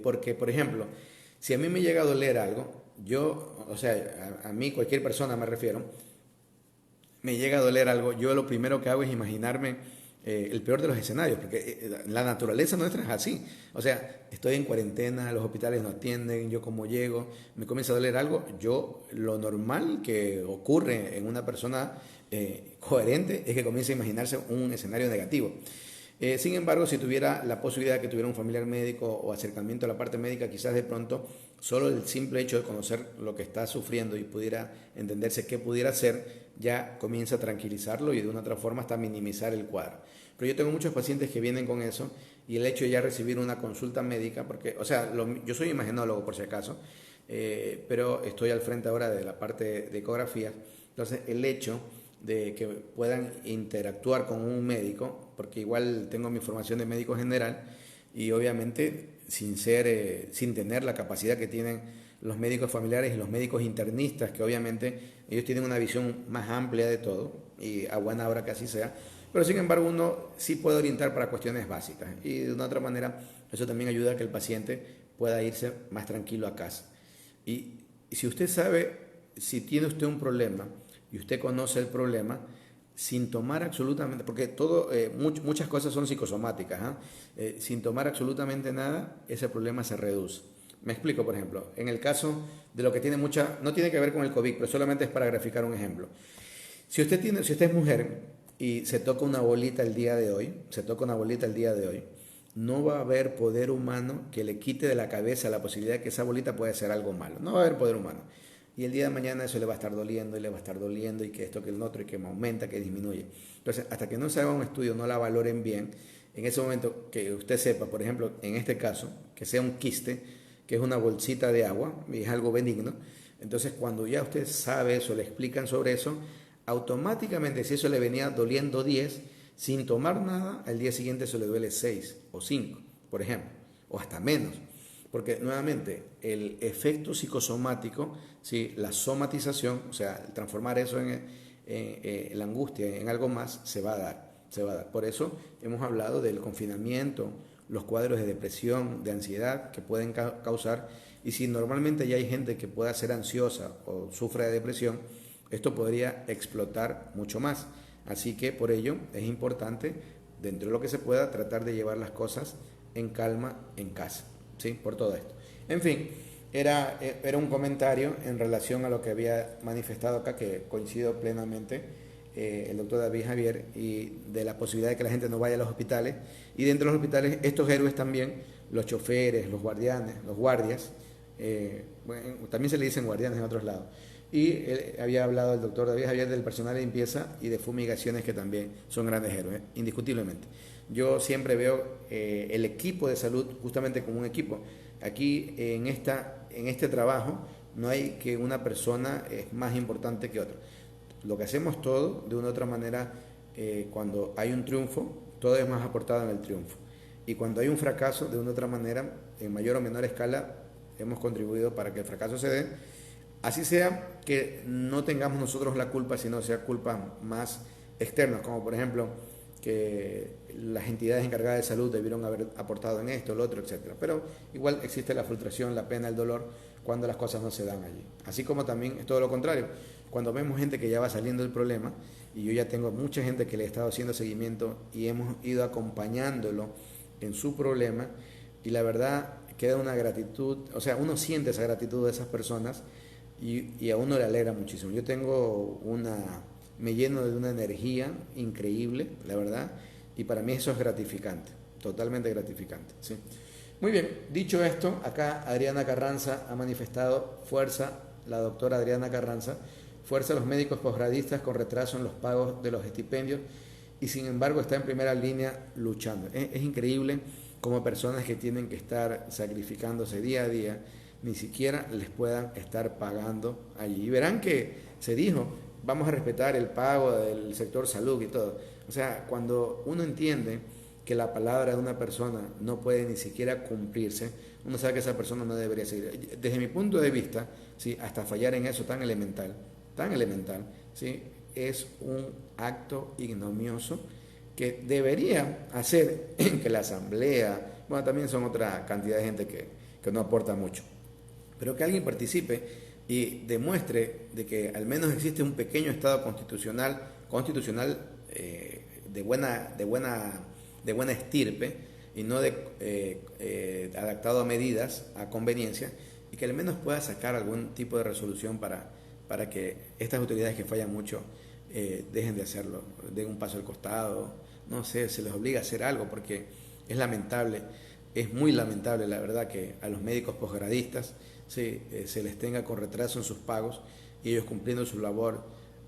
Porque, por ejemplo, si a mí me llega a doler algo, yo, o sea, a mí, cualquier persona me refiero, me llega a doler algo, yo lo primero que hago es imaginarme el peor de los escenarios, porque la naturaleza nuestra es así. O sea, estoy en cuarentena, los hospitales no atienden, yo como llego, me comienza a doler algo, yo lo normal que ocurre en una persona coherente es que comience a imaginarse un escenario negativo. Sin embargo, si tuviera la posibilidad de que tuviera un familiar médico o acercamiento a la parte médica, quizás de pronto solo el simple hecho de conocer lo que está sufriendo y pudiera entenderse qué pudiera hacer, ya comienza a tranquilizarlo y de una otra forma hasta minimizar el cuadro. Pero yo tengo muchos pacientes que vienen con eso y el hecho de ya recibir una consulta médica, porque, o sea, yo soy imagenólogo por si acaso, pero estoy al frente ahora de la parte de ecografía, entonces el hecho de que puedan interactuar con un médico, porque igual tengo mi formación de médico general y obviamente sin tener la capacidad que tienen los médicos familiares y los médicos internistas, que obviamente ellos tienen una visión más amplia de todo y a buena hora que así sea, pero sin embargo uno sí puede orientar para cuestiones básicas y de una otra manera eso también ayuda a que el paciente pueda irse más tranquilo a casa. Y si usted sabe, si tiene usted un problema y usted conoce el problema, sin tomar absolutamente, porque muchas cosas son psicosomáticas, sin tomar absolutamente nada, ese problema se reduce. Me explico, por ejemplo, en el caso de lo que tiene no tiene que ver con el COVID, pero solamente es para graficar un ejemplo. Si usted es mujer y se toca una bolita el día de hoy, no va a haber poder humano que le quite de la cabeza la posibilidad de que esa bolita puede hacer algo malo. No va a haber poder humano. Y el día de mañana eso le va a estar doliendo y le va a estar doliendo y que esto, que el otro y que me aumenta, que disminuye. Entonces, hasta que no se haga un estudio, no la valoren bien, en ese momento que usted sepa, por ejemplo, en este caso, que sea un quiste, que es una bolsita de agua y es algo benigno, entonces cuando ya usted sabe eso, le explican sobre eso, automáticamente si eso le venía doliendo 10, sin tomar nada, al día siguiente eso le duele 6 o 5, por ejemplo, o hasta menos. Porque nuevamente el efecto psicosomático, ¿sí? La somatización, o sea, transformar eso en la angustia en algo más, se va a dar. Se va a dar. Por eso hemos hablado del confinamiento, los cuadros de depresión, de ansiedad que pueden causar. Y si normalmente ya hay gente que pueda ser ansiosa o sufre de depresión, esto podría explotar mucho más. Así que por ello es importante, dentro de lo que se pueda, tratar de llevar las cosas en calma en casa. ¿Sí? Por todo esto. En fin, era un comentario en relación a lo que había manifestado acá, que coincido plenamente, el doctor David Javier, y de la posibilidad de que la gente no vaya a los hospitales. Y dentro de los hospitales, estos héroes también, los choferes, los guardianes, los guardias, bueno, también se le dicen guardianes en otros lados. Y había hablado el doctor David Javier del personal de limpieza y de fumigaciones, que también son grandes héroes, indiscutiblemente. Yo siempre veo el equipo de salud justamente como un equipo. Aquí en este trabajo no hay que una persona es más importante que otra. Lo que hacemos todo, de una u otra manera, cuando hay un triunfo, todo es más aportado en el triunfo. Y cuando hay un fracaso, de una u otra manera, en mayor o menor escala, hemos contribuido para que el fracaso se dé. Así sea que no tengamos nosotros la culpa, sino sea culpa más externa, como por ejemplo que las entidades encargadas de salud debieron haber aportado en esto, lo otro, etcétera. Pero igual existe la frustración, la pena, el dolor cuando las cosas no se dan allí. Así como también es todo lo contrario. Cuando vemos gente que ya va saliendo del problema, y yo ya tengo mucha gente que le he estado haciendo seguimiento y hemos ido acompañándolo en su problema, y la verdad queda una gratitud, o sea, uno siente esa gratitud de esas personas y a uno le alegra muchísimo. Yo tengo me lleno de una energía increíble, la verdad, y para mí eso es gratificante, totalmente gratificante, ¿sí? Muy bien, dicho esto, acá Adriana Carranza ha manifestado fuerza, la doctora Adriana Carranza, fuerza a los médicos posgradistas con retraso en los pagos de los estipendios, y sin embargo está en primera línea luchando. Es increíble cómo personas que tienen que estar sacrificándose día a día, ni siquiera les puedan estar pagando allí. Y verán que se dijo, vamos a respetar el pago del sector salud y todo. O sea, cuando uno entiende que la palabra de una persona no puede ni siquiera cumplirse, uno sabe que esa persona no debería seguir. Desde mi punto de vista, ¿sí? Hasta fallar en eso tan elemental, ¿sí? Es un acto ignominioso que debería hacer que la asamblea, bueno, también son otra cantidad de gente que no aporta mucho, pero que alguien participe y demuestre de que al menos existe un pequeño Estado constitucional de buena estirpe y no adaptado a medidas, a conveniencia, y que al menos pueda sacar algún tipo de resolución para que estas autoridades que fallan mucho dejen de hacerlo, den un paso al costado, no sé, se les obliga a hacer algo, porque es lamentable, es muy lamentable la verdad que a los médicos posgradistas se les tenga con retraso en sus pagos y ellos cumpliendo su labor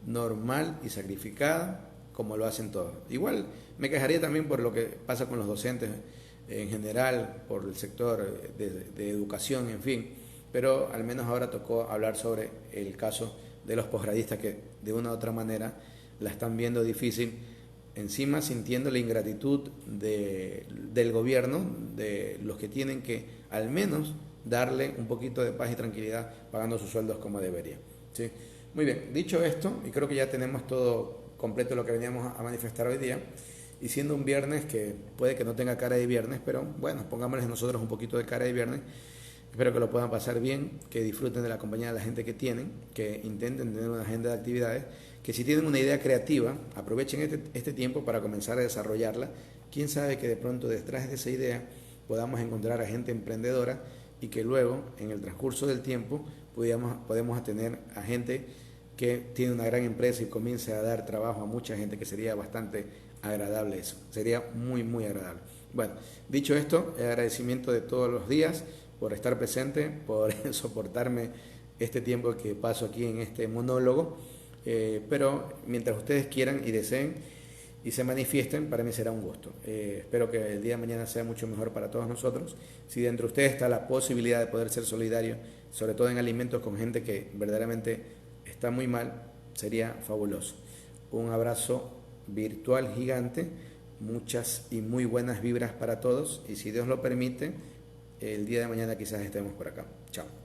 normal y sacrificada como lo hacen todos. Igual me quejaría también por lo que pasa con los docentes en general, por el sector de educación, en fin, pero al menos ahora tocó hablar sobre el caso de los posgradistas que de una u otra manera la están viendo difícil, encima sintiendo la ingratitud del gobierno, de los que tienen que al menos darle un poquito de paz y tranquilidad pagando sus sueldos como debería, ¿sí? Muy bien, dicho esto, y creo que ya tenemos todo completo lo que veníamos a manifestar hoy día, y siendo un viernes que puede que no tenga cara de viernes, pero bueno, pongámosles nosotros un poquito de cara de viernes. Espero que lo puedan pasar bien, que disfruten de la compañía de la gente que tienen, que intenten tener una agenda de actividades, que si tienen una idea creativa, aprovechen este tiempo para comenzar a desarrollarla. Quién sabe que de pronto detrás de esa idea podamos encontrar a gente emprendedora y que luego, en el transcurso del tiempo, podemos tener a gente que tiene una gran empresa y comience a dar trabajo a mucha gente, que sería bastante agradable eso, sería muy, muy agradable. Bueno, dicho esto, el agradecimiento de todos los días por estar presente, por soportarme este tiempo que paso aquí en este monólogo, pero mientras ustedes quieran y deseen y se manifiesten, para mí será un gusto. Espero que el día de mañana sea mucho mejor para todos nosotros. Si dentro de ustedes está la posibilidad de poder ser solidario, sobre todo en alimentos con gente que verdaderamente está muy mal, sería fabuloso. Un abrazo virtual gigante, muchas y muy buenas vibras para todos y si Dios lo permite, el día de mañana quizás estemos por acá. Chao.